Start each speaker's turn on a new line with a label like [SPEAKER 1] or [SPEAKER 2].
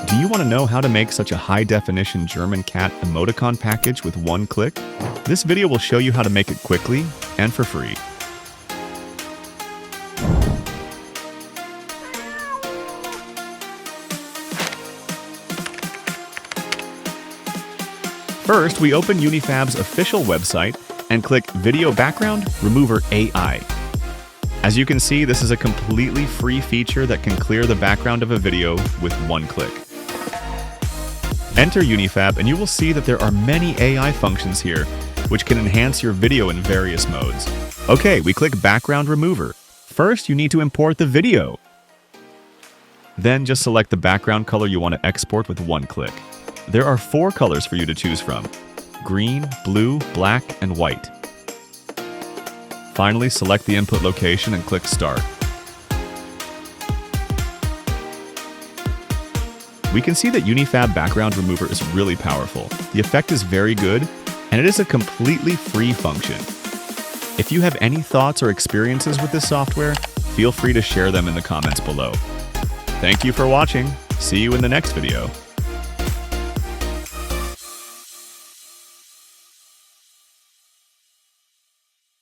[SPEAKER 1] Do you want to know how to make such a high-definition German cat emoticon package with one click? This video will show you how to make it quickly and for free. First, we open UniFab's official website and click Video Background Remover AI. As you can see, this is a completely free feature that can clear the background of a video with one click. Enter UniFab and you will see that there are many AI functions here, which can enhance your video in various modes. Okay, we click Background Remover. First, you need to import the video. Then just select the background color you want to export with one click. There are 4 colors for you to choose from: green, blue, black, and white. Finally, select the input location and click Start. We can see that UniFab Background Remover is really powerful. The effect is very good, and it is a completely free function. If you have any thoughts or experiences with this software, feel free to share them in the comments below. Thank you for watching. See you in the next video.